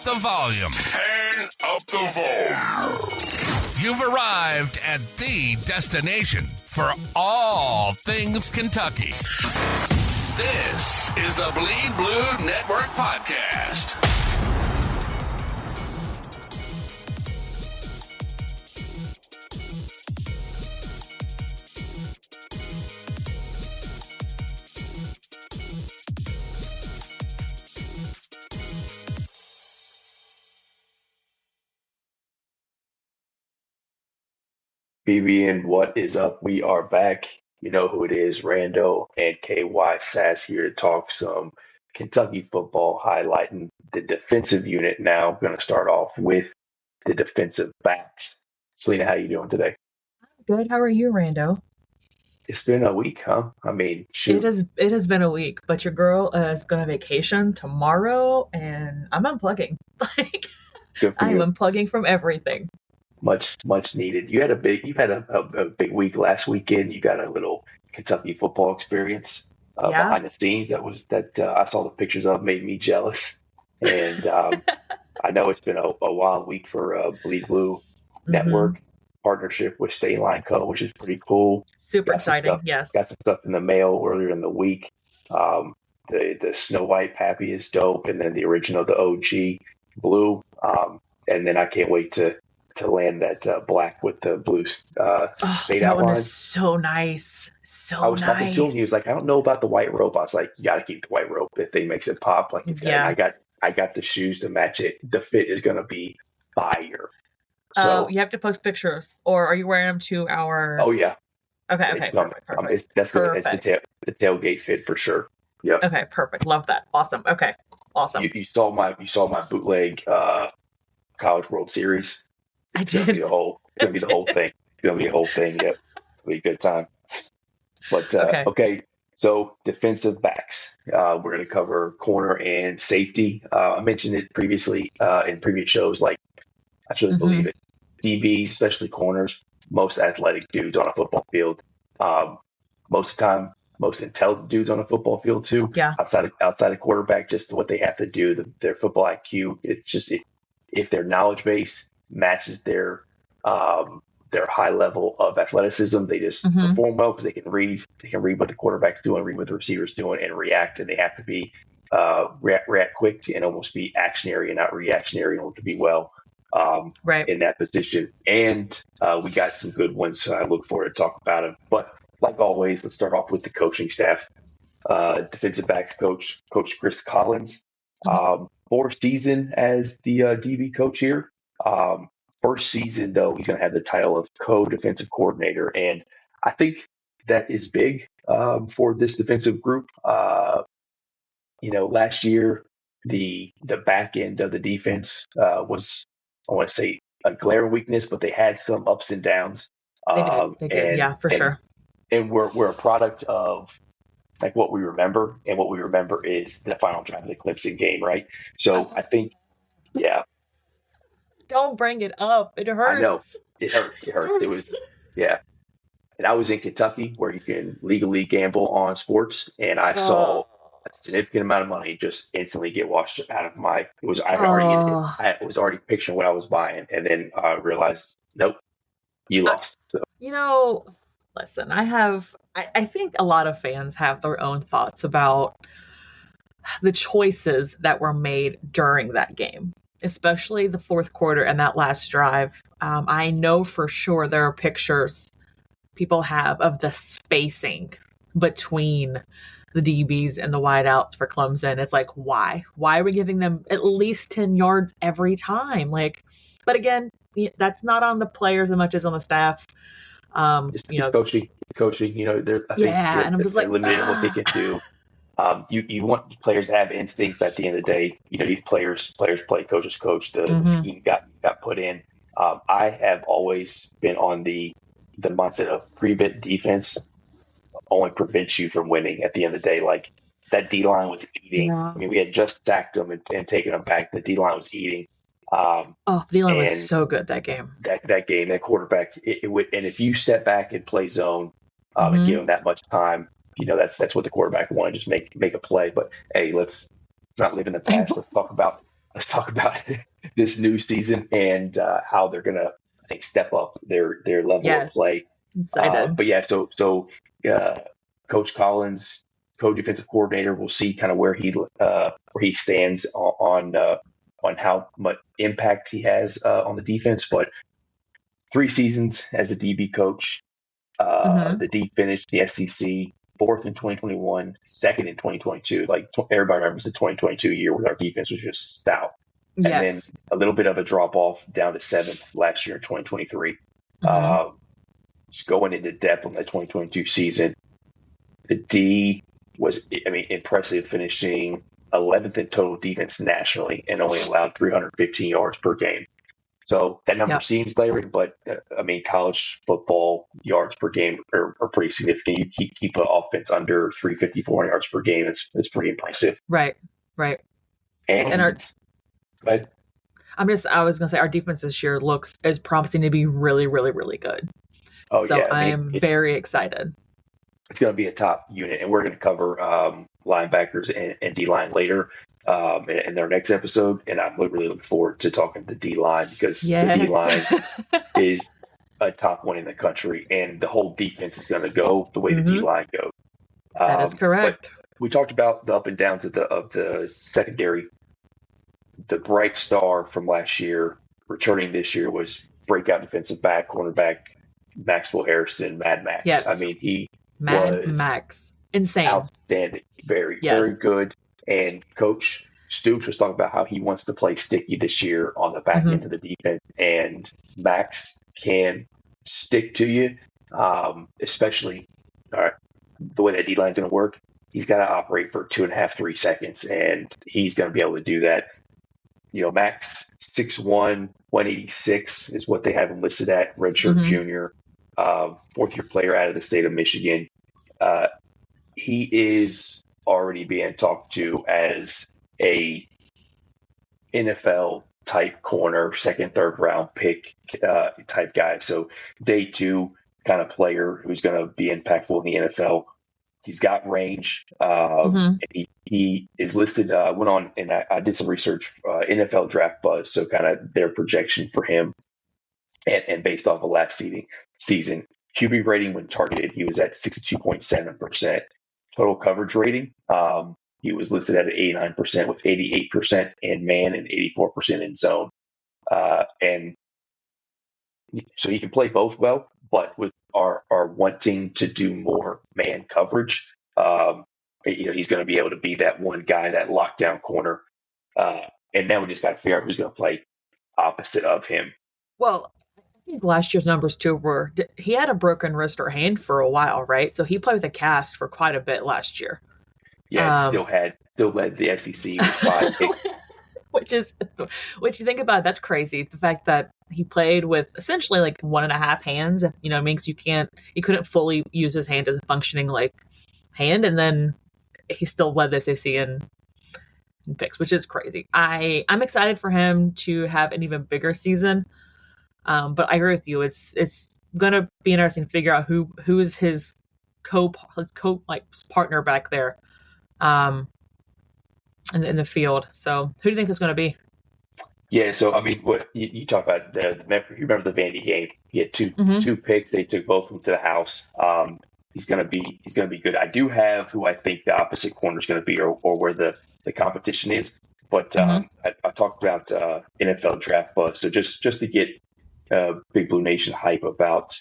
the volume. Turn up the volume. You've arrived at the destination for all things Kentucky. This is the Bleed Blue Network Podcast. BB, what is up? We are back. You know who it is, Randow and KY Sass here to talk some Kentucky football, highlighting the defensive unit now. I'm going to start off with the defensive backs. Salena, how you doing today? Good. How are you, Randow? It's been a week, huh? I mean, shoot. It has been a week, but your girl is going on vacation tomorrow, and I'm unplugging. Good for I'm you. unplugging from everything. Much needed. You had a big week last weekend. You got a little Kentucky football experience behind the scenes. I saw the pictures of, made me jealous. And I know it's been a wild week for Bleed Blue Network partnership with State Line Co., which is pretty cool. Super exciting. Yes. Got some stuff in the mail earlier in the week. The Snow White Pappy is dope, and then the original, the OG blue. And then I can't wait to land that black with the blue fade that outline. one is so nice. I was talking to him. He was like, I don't know about the white rope. I was like, you got to keep the white rope. If thing makes it pop, like it's I got the shoes to match it. The fit is going to be fire. So you have to post pictures, or are you wearing them to our? Oh yeah. Okay. Perfect. That's the tailgate fit for sure. Yeah. Okay. Perfect. Love that. Awesome. Okay. Awesome. You saw my bootleg College World Series. I It's did. gonna be the whole thing. It's gonna be a whole thing. Yep. It'll be a good time. But okay. So defensive backs. We're gonna cover corner and safety. I mentioned it previously in previous shows. Like, I truly believe it. DBs, especially corners, most athletic dudes on a football field. Most of the time, most intelligent dudes on a football field too. Yeah. Outside of quarterback, just what they have to do, their football IQ. It's just if their knowledge base matches their high level of athleticism, they just perform well because they can read what the quarterback's doing, read what the receiver's doing, and react. And they have to be react quick and almost be actionary and not reactionary in order to be well in that position. And we got some good ones, so I look forward to talk about them. But like always, let's start off with the coaching staff. Defensive backs coach Chris Collins. Fourth season as the DB coach here. First season, though, he's going to have the title of co-defensive coordinator. And I think that is big for this defensive group. Last year, the back end of the defense was, I want to say, a glaring weakness, but they had some ups and downs. They did. Yeah, for sure. And we're a product of like what we remember, and what we remember is the final drive of the Clemson game, right? So I think, yeah. Don't bring it up. It hurts. I know. It hurts. It was, yeah. And I was in Kentucky where you can legally gamble on sports, and I saw a significant amount of money just instantly get washed out of I was already picturing what I was buying, and then I realized, nope, you lost. So. Listen, I think a lot of fans have their own thoughts about the choices that were made during that game, especially the fourth quarter and that last drive. I know for sure there are pictures people have of the spacing between the DBs and the wideouts for Clemson. It's like, why? Why are we giving them at least 10 yards every time? But again, that's not on the players as much as on the staff. It's coaching. And I'm just like, limited in what they can do. You want players to have instinct, but at the end of the day, players play, coaches coach. The scheme got put in. I have always been on the mindset of prevent defense only prevents you from winning at the end of the day. Like, that D-line was eating. Yeah. I mean, we had just sacked them and taken them back. The D-line was eating. D-line was so good that game. That quarterback, it would, and if you step back and play zone and give him that much time, that's what the quarterback wanted, just make a play. But hey, let's not live in the past. Let's talk about let's talk about this new season and how they're gonna, I think, step up their level of Yes, play. excited. But yeah, uh, Coach Collins, co-defensive coordinator, will see kind of where he stands on how much impact he has on the defense. But 3 seasons as a DB coach, Hmm. the D finished the SEC fourth in 2021, second in 2022. Like everybody remembers the 2022 year where our defense was just stout, and then Yes. a little bit of a drop off down to seventh last year in 2023. Hmm. Just going into depth on that 2022 season, the D was, I mean, impressive, finishing 11th in total defense nationally and only allowed 315 yards per game. So that number Yep. seems glaring, but I mean, college football yards per game are pretty significant. You keep an offense under 354 yards per game. It's pretty impressive. Right. Right. And And but I was gonna say our defense this year is promising to be really, really, really good. oh So yeah, I I mean, am very excited. it's going to be a top unit, and we're going to cover linebackers and D line later in their next episode. And I'm really looking forward to talking to D line because the D Yes. line is a top one in the country, and the whole defense is going to go the way the D line goes. That is But correct. we talked about the up and downs of the secondary. The bright star from last year, returning this year, was breakout defensive back, cornerback Maxwell Harrison, Mad Max. Yes. I mean, he Mad was Max. Insane. outstanding, very, Yes. very good. And Coach Stoops was talking about how he wants to play sticky this year on the back end of the defense, and Max can stick to you, especially the way that D line's going to work. He's got to operate for 2.5, 3 seconds, and he's going to be able to do that. You know, Max 6'1", 186 is what they have him listed at, redshirt junior, fourth-year player out of the state of Michigan. He is already being talked to as a NFL type corner, second, third round pick type guy. So day two kind of player who's going to be impactful in the NFL. He's got range. And he is listed, went on, and I did some research, NFL Draft Buzz, so kind of their projection for him. And based off of last season, QB rating when targeted, he was at 62.7%. Total coverage rating, he was listed at 89% with 88% in man and 84% in zone. And so he can play both well, but with our wanting to do more man coverage, he's going to be able to be that one guy, that lockdown corner. And now we just got to figure out who's going to play opposite of him. Well, I think last year's numbers too were he had a broken wrist or hand for a while, right? So he played with a cast for quite a bit last year. Yeah, still led the SEC with 5 picks. Which you think about it, that's crazy. The fact that he played with essentially like 1.5 hands, means you couldn't fully use his hand as a functioning like hand, and then he still led the SEC in picks, which is crazy. I'm excited for him to have an even bigger season. But I agree with you. It's gonna be interesting to figure out who is his partner back there, in the field. So who do you think it's gonna be? Yeah, so I mean, what you talk about you remember the Vandy game? He had two picks. They took both of them to the house. He's gonna be good. I do have who I think the opposite corner is gonna be, or where the competition is. But I talked about NFL Draft Buzz. So just to get Big Blue Nation hype about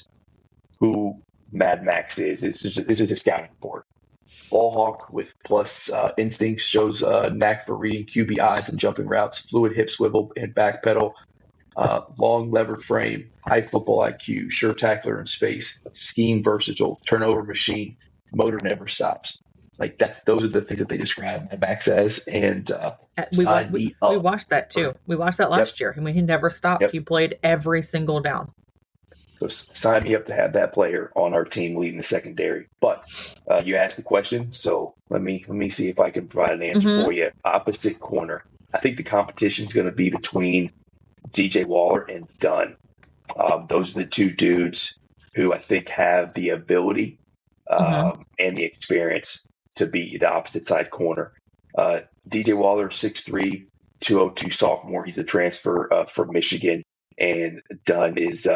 who Mad Max is. This is a scouting report. Ball hawk with plus instincts, shows knack for reading QB eyes and jumping routes, fluid hip swivel and back pedal, long levered frame, high football IQ, sure tackler in space, scheme versatile, turnover machine, motor never stops. Like those are the things that they describe Mad Max as. And we watched that too. We watched that last year. I mean, he never stopped. He played every single down. So sign me up to have that player on our team leading the secondary. But you asked the question, so let me see if I can provide an answer for you. Opposite corner. I think the competition is going to be between DJ Waller and Dunn. Those are the two dudes who I think have the ability and the experience to be the opposite side corner. DJ Waller, 6'3", 202 sophomore. He's a transfer from Michigan, and Dunn is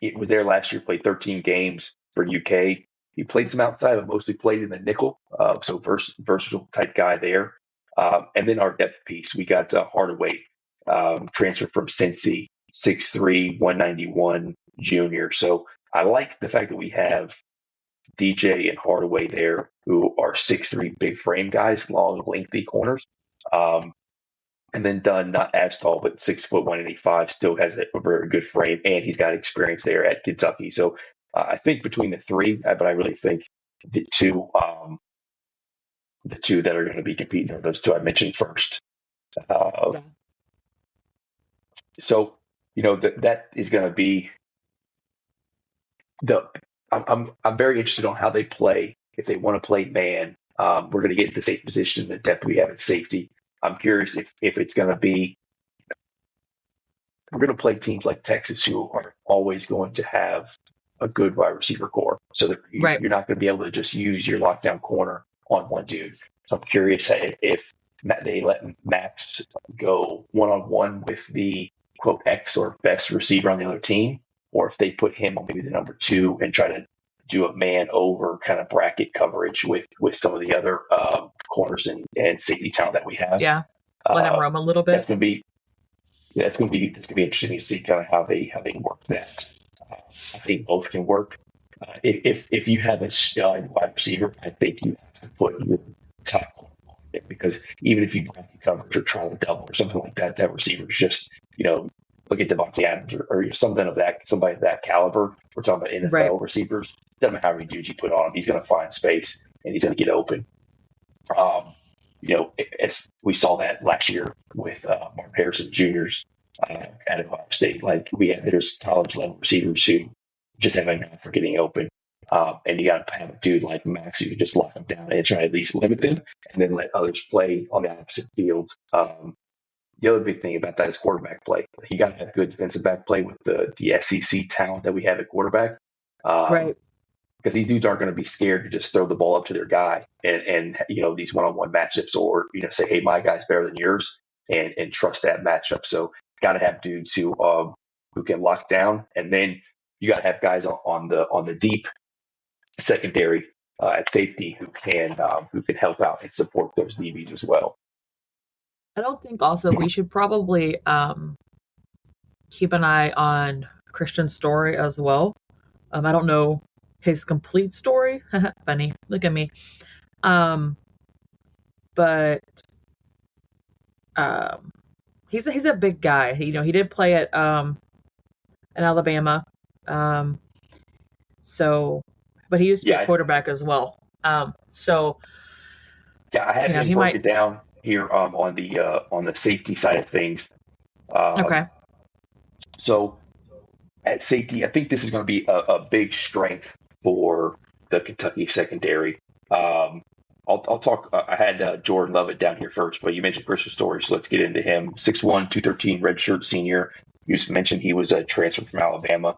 he was there last year. Played 13 games for UK. He played some outside, but mostly played in the nickel. So versatile type guy there. And then our depth piece, we got Hardaway, transferred from Cincy, 6'3", 191 junior. So I like the fact that we have DJ and Hardaway there, who are 6'3", big frame guys, long, lengthy corners. And then Dunn, not as tall, but 6'1", 185, still has a very good frame, and he's got experience there at Kentucky. So I think between the three, but I really think the two that are going to be competing are those two I mentioned first. So that is going to be I'm very interested on how they play. If they want to play man, we're going to get the safe position, the depth we have at safety. I'm curious if it's going to be. We're going to play teams like Texas, who are always going to have a good wide receiver core, so that you're not going to be able to just use your lockdown corner on one dude. So I'm curious if they let Max go one-on-one with the quote X or best receiver on the other team, or if they put him on maybe the number 2 and try to do a man over kind of bracket coverage with some of the other corners and safety talent that we have. Yeah, let him roam a little bit. That's going to be interesting to see kind of how they work that. I think both can work. If you have a stud wide receiver, I think you have to put your top on it, because even if you bracket coverage or try to double or something like that, that receiver is just look at Devontae Adams or something of that, somebody of that caliber. We're talking about NFL receivers. Doesn't matter how many dudes you put on him, he's going to find space and he's going to get open. As we saw that last year with Mark Harrison Jr.'s at Ohio State. Like there's college level receivers who just have a knack for getting open. And you got to have a dude like Max who can just lock them down and try to at least limit them, and then let others play on the opposite field. The other big thing about that is quarterback play. You got to have good defensive back play with the SEC talent that we have at quarterback. Because these dudes aren't going to be scared to just throw the ball up to their guy and these one-on-one matchups, or say, hey, my guy's better than yours, and trust that matchup. So got to have dudes who can lock down, and then you got to have guys on the deep secondary at safety who can help out and support those DBs as well. I don't think also we should probably keep an eye on Christian Story as well. I don't know his complete story. Funny, look at me. But he's a big guy. He did play at Alabama. But he used to be a quarterback as well. I had him broke it down here on the safety side of things. Okay. So at safety, I think this is going to be a big strength for the Kentucky secondary. I'll talk. I had Jordan Lovett down here first, but you mentioned Christian Story, so let's get into him. 6'1", 213, redshirt senior. You mentioned he was a transfer from Alabama.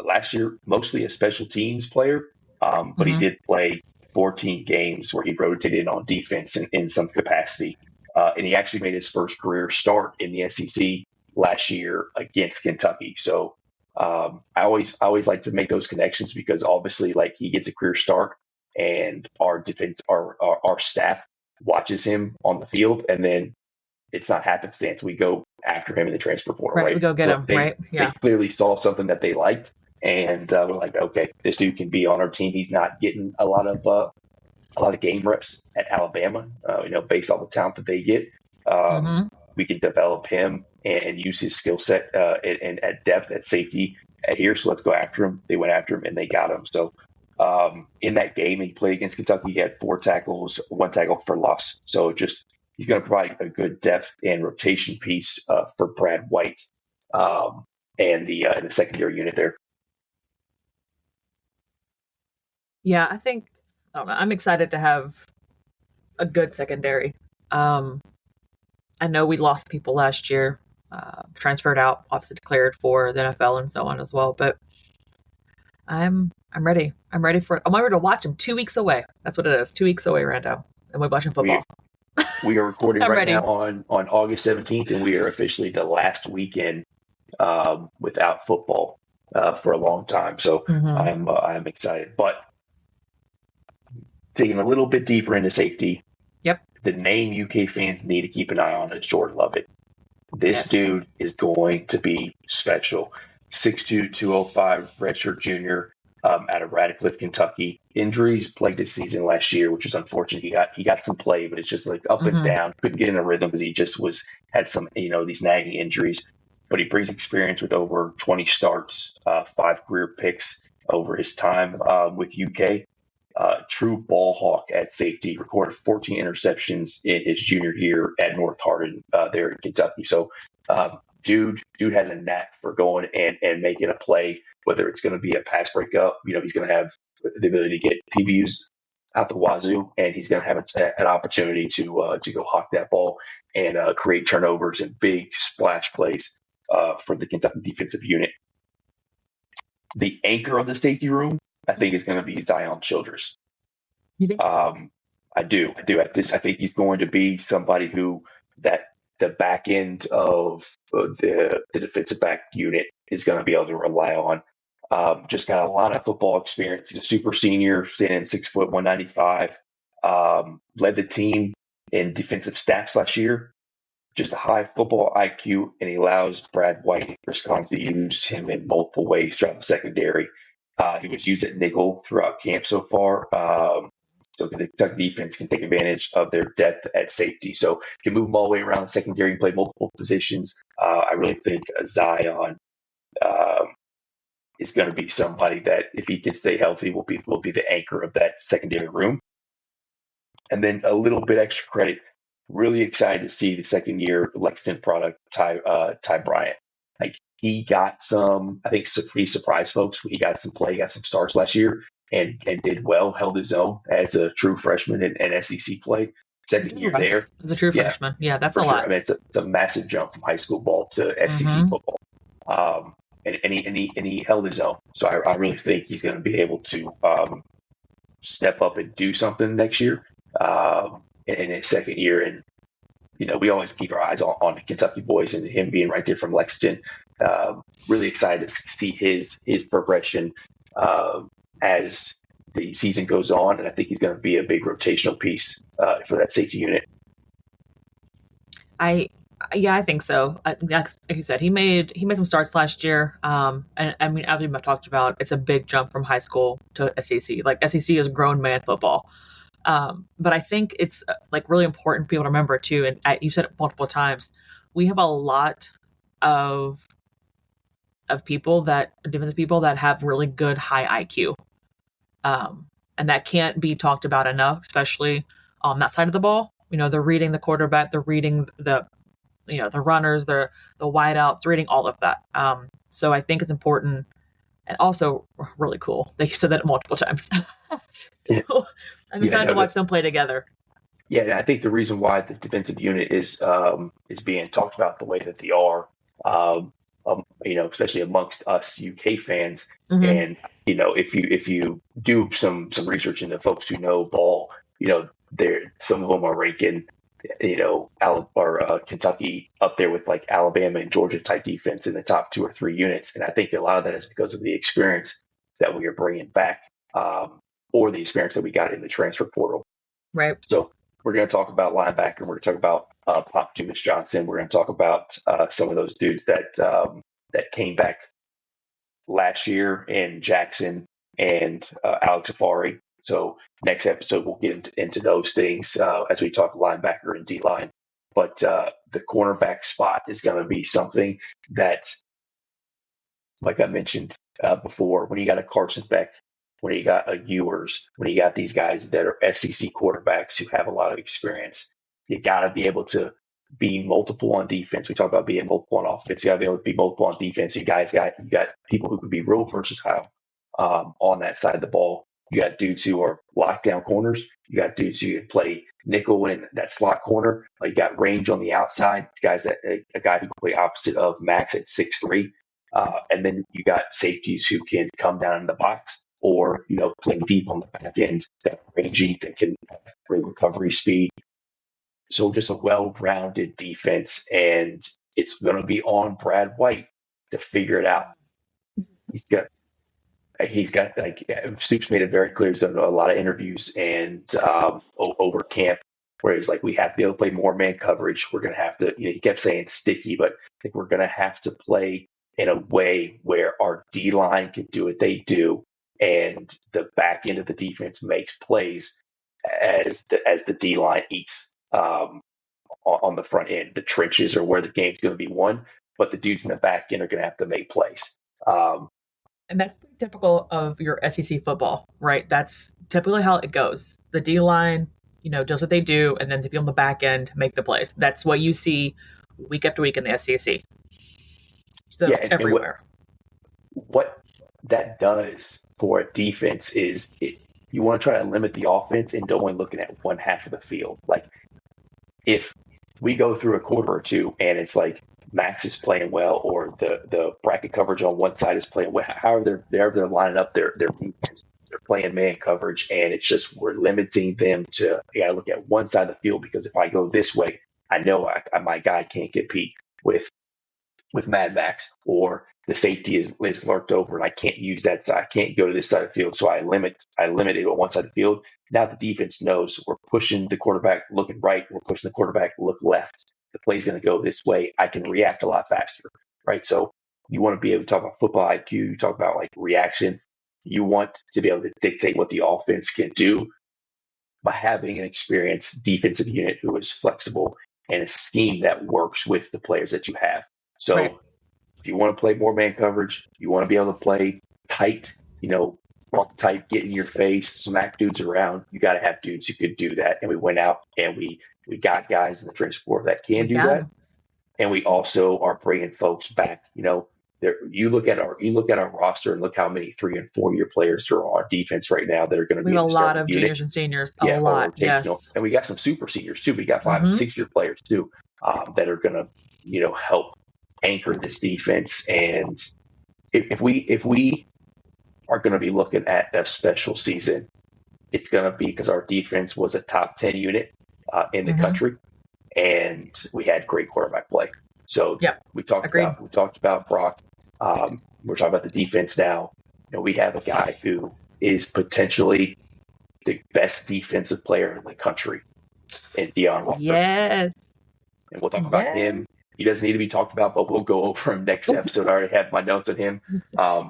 Last year, mostly a special teams player, but he did play 14 games where he rotated on defense in some capacity. And he actually made his first career start in the SEC last year against Kentucky. So I always like to make those connections, because obviously, like, he gets a career start and our defense, our staff watches him on the field, and then it's not happenstance. We go after him in the transfer portal, right? We go get him, right? Yeah. They clearly saw something that they liked, and we're like, okay, this dude can be on our team. He's not getting a lot of game reps at Alabama, based on the talent that they get. We can develop him and use his skill set and at depth at safety at here. So let's go after him. They went after him and they got him. So in that game he played against Kentucky, he had 4 tackles, 1 tackle for loss. So he's going to provide a good depth and rotation piece for Brad White and the secondary unit there. Yeah, I think I'm excited to have a good secondary. I know we lost people last year, transferred out, obviously declared for the NFL and so on as well. But I'm ready. I'm ready to watch them. 2 weeks away. That's what it is. 2 weeks away, Randow, and we're watching football. We are recording I'm right ready. now on August 17th, and we are officially the last weekend without football for a long time. So I'm excited. But digging a little bit deeper into safety, Yep. the name UK fans need to keep an eye on is Jordan Lovett. This dude is going to be special. 6'2", 205, redshirt junior out of Radcliffe, Kentucky. Injuries plagued his season last year, which was unfortunate. He got some play, but it's just like up and down. Couldn't get in a rhythm because he just had some these nagging injuries. But he brings experience with over 20 starts, 5 career picks over his time with UK. True ball hawk at safety, recorded 14 interceptions in his junior year at North Hardin there in Kentucky. So, dude has a knack for going and making a play, whether it's going to be a pass breakup. He's going to have the ability to get PBUs out the wazoo, and he's going to have an opportunity to go hawk that ball and create turnovers and big splash plays for the Kentucky defensive unit. The anchor of the safety room, I think, is going to be Zion Childress. You think? I do. I think he's going to be somebody who that the back end of the defensive back unit is going to be able to rely on. Just got a lot of football experience. He's a super senior, standing 6 foot 195. Led the team in defensive stats last year. Just a high football IQ, and he allows Brad White and Chris Collins to use him in multiple ways throughout the secondary. He was used at nickel throughout camp so far. So the Kentucky defense can take advantage of their depth at safety. So can move them all the way around the secondary and play multiple positions. I really think Zion is going to be somebody that, if he can stay healthy, will be the anchor of that secondary room. And then a little bit extra credit. Really excited to see the second year Lexington product, Ty Bryant. Like, he got some, I think, pretty surprised folks. He got some play, got some starts last year and did well, held his own as a true freshman in SEC play. Second year there. As a true freshman. Yeah, that's a lot. Sure. I mean, it's a massive jump from high school ball to SEC football. And he held his own. So I really think he's going to be able to step up and do something next year in his second year. And, we always keep our eyes on the Kentucky boys and him being right there from Lexington. Really excited to see his progression as the season goes on. And I think he's going to be a big rotational piece for that safety unit. I think so. Like you said, he made some starts last year. And I mean, as we've talked about, it's a big jump from high school to SEC. Like, SEC is grown man football. But I think it's like really important for people to remember too. And you said it multiple times. We have a lot of defensive people that have really good high IQ. And that can't be talked about enough, especially on that side of the ball. They're reading the quarterback, they're reading the runners, the wideouts, reading all of that. So I think it's important and also really cool. They said that multiple times. So I'm excited to watch them play together. Yeah, I think the reason why the defensive unit is being talked about the way that they are, especially amongst us UK fans, and if you do some research into folks who know ball, some of them are ranking Kentucky up there with like Alabama and Georgia type defense in the top 2 or 3 units, and I think a lot of that is because of the experience that we are bringing back. Or the experience that we got in the transfer portal. Right. So we're going to talk about linebacker. We're going to talk about Pop Dumas Johnson. We're going to talk about some of those dudes that came back last year in Jackson and Alex Afari. So next episode, we'll get into those things as we talk linebacker and D-line. But the cornerback spot is going to be something that, like I mentioned before, when you got a Carson Beck, when you got a Ewers, when you got these guys that are SEC quarterbacks who have a lot of experience, you got to be able to be multiple on defense. We talk about being multiple on offense. You got to be able to be multiple on defense. You got people who can be real versatile on that side of the ball. You got dudes who are lockdown corners. You got dudes who can play nickel in that slot corner. You got range on the outside. Guys a guy who can play opposite of Max at 6'3". And then you got safeties who can come down in the box, or playing deep on the back end, that rangy, that can have great recovery speed. So just a well-rounded defense, and it's going to be on Brad White to figure it out. He's got like Stoops made it very clear. He's done a lot of interviews and over camp where he's like, we have to be able to play more man coverage. We're going to have to, he kept saying sticky, but I think we're going to have to play in a way where our D line can do what they do, and the back end of the defense makes plays as the D line eats on the front end. The trenches are where the game's going to be won, but the dudes in the back end are going to have to make plays. And that's pretty typical of your SEC football, right? That's typically how it goes. The D line, does what they do, and then the people on the back end make the plays. That's what you see week after week in the SEC. So everywhere. And what that does for a defense is you want to try to limit the offense and don't want looking at one half of the field. Like if we go through a quarter or two and it's like Max is playing well, or the bracket coverage on one side is playing well, however they're lining up their defense, they're playing man coverage, and it's just we're limiting them to you got to look at one side of the field, because if I go this way, I know my guy can't compete with Mad Max, or the safety is lurked over and I can't use that side. I can't go to this side of the field, so I limit it on one side of the field. Now the defense knows we're pushing the quarterback looking right, we're pushing the quarterback look left. The play's going to go this way. I can react a lot faster, right? So you want to be able to talk about football IQ. You talk about like reaction. You want to be able to dictate what the offense can do by having an experienced defensive unit who is flexible and a scheme that works with the players that you have. So if you want to play more man coverage, you want to be able to play tight, walk tight, get in your face, smack dudes around. You got to have dudes who could do that. And we went out and we got guys in the transfer portal that can do that. And we also are bringing folks back. You look at our roster and look how many 3 and 4 year players are on defense right now that are going to be a lot of juniors and seniors. A lot, yes. And we got some super seniors too. We got 5 and 6 year players too that are going to help anchor this defense. And if we are going to be looking at a special season, it's going to be because our defense was a top 10 unit in the country, and we had great quarterback play. So we talked about Brock. We're talking about the defense now. We have a guy who is potentially the best defensive player in the country, in Deion Walker. Yes. And we'll talk about him. He doesn't need to be talked about, but we'll go over him next episode. I already have my notes on him.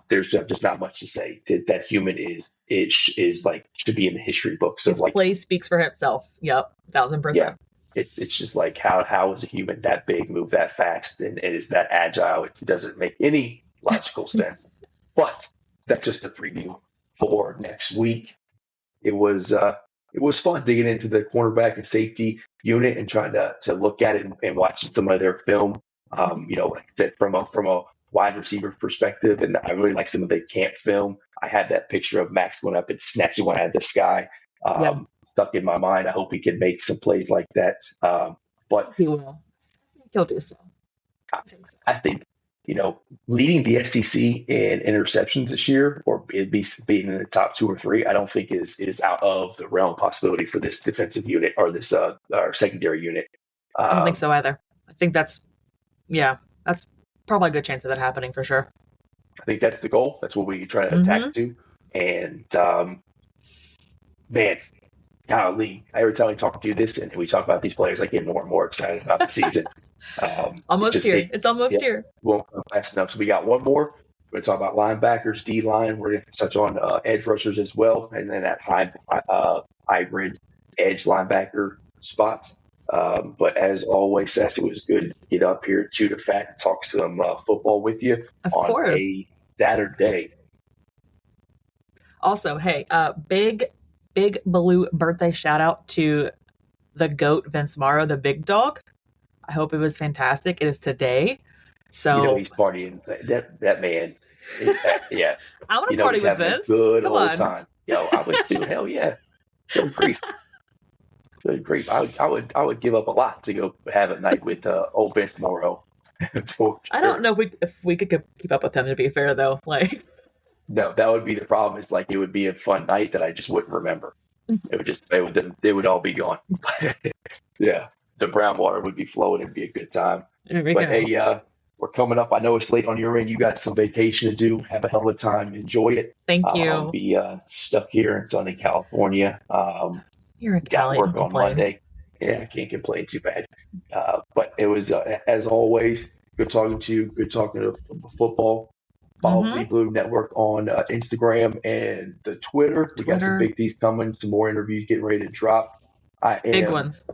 There's just not much to say. That human is like should be in the history books. His play speaks for himself. Yep, 1,000%. Yeah, it's just like how is a human that big, move that fast, and is that agile? It doesn't make any logical sense. But that's just a preview for next week. It was fun digging into the cornerback and safety unit and trying to look at it and watching some of their film. Like I said, from a wide receiver perspective, and I really like some of the camp film. I had that picture of Max going up and snatching one out of the sky stuck in my mind. I hope he can make some plays like that. But he will. He'll do so. I think leading the SEC in interceptions this year, or being in the top 2 or 3, I don't think is out of the realm of possibility for this defensive unit or this our secondary unit. I don't think so either. I think that's probably a good chance of that happening for sure. I think that's the goal. That's what we try to attack to. And man, golly, every time we talk to you this and we talk about these players, I get more and more excited about the season. Almost here. It's almost here. Won't come fast enough. So we got one more. We're going to talk about linebackers, D-line. We're going to touch on edge rushers as well, and then that hybrid edge linebacker spots. But as always, Sassy, it was good to get up here to the Fat and talk some football with you on a Saturday. Also, hey, big Baloo birthday shout out to the GOAT Vince Morrow, the big dog. I hope it was fantastic. It is today. So he's partying. That man is I want to party with Vince. Good old time. I would too. Hell yeah. Good grief. Good grief. I would give up a lot to go have a night with old Vince Morrow. I don't know if we could keep up with him, to be fair though. No, that would be the problem. It's like it would be a fun night that I just wouldn't remember. It would all be gone. Yeah. the brown water would be flowing. It'd be a good time. There we But go. hey, we're coming up. I know it's late on your end. You got some vacation to do. Have a hell of a time. Enjoy it. Thank you. I'll be stuck here in sunny California. You're in Got Cali. work Don't on complain. Monday. Yeah, I can't complain too bad. But it was, as always, good talking to you. Good talking to football. Follow Bleed Blue Network on Instagram and the Twitter. We got some big things coming, some more interviews getting ready to drop. I am Big ones.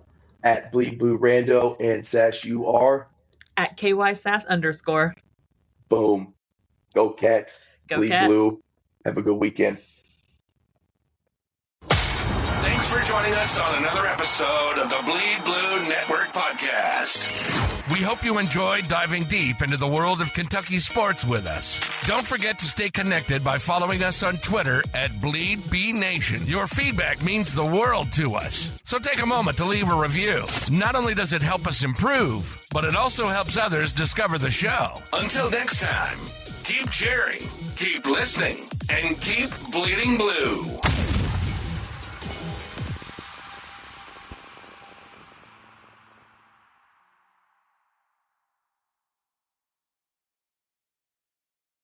at Bleed Blue Rando, and Sash, you are At KYSAS_. boom. Go Cats. Go Bleed Cats. Blue. Have a good weekend. Thanks for joining us on another episode of the Bleed Blue Network podcast. We hope you enjoyed diving deep into the world of Kentucky sports with us. Don't forget to stay connected by following us on Twitter at BleedBNation. Your feedback means the world to us. So take a moment to leave a review. Not only does it help us improve, but it also helps others discover the show. Until next time, keep cheering, keep listening, and keep bleeding blue.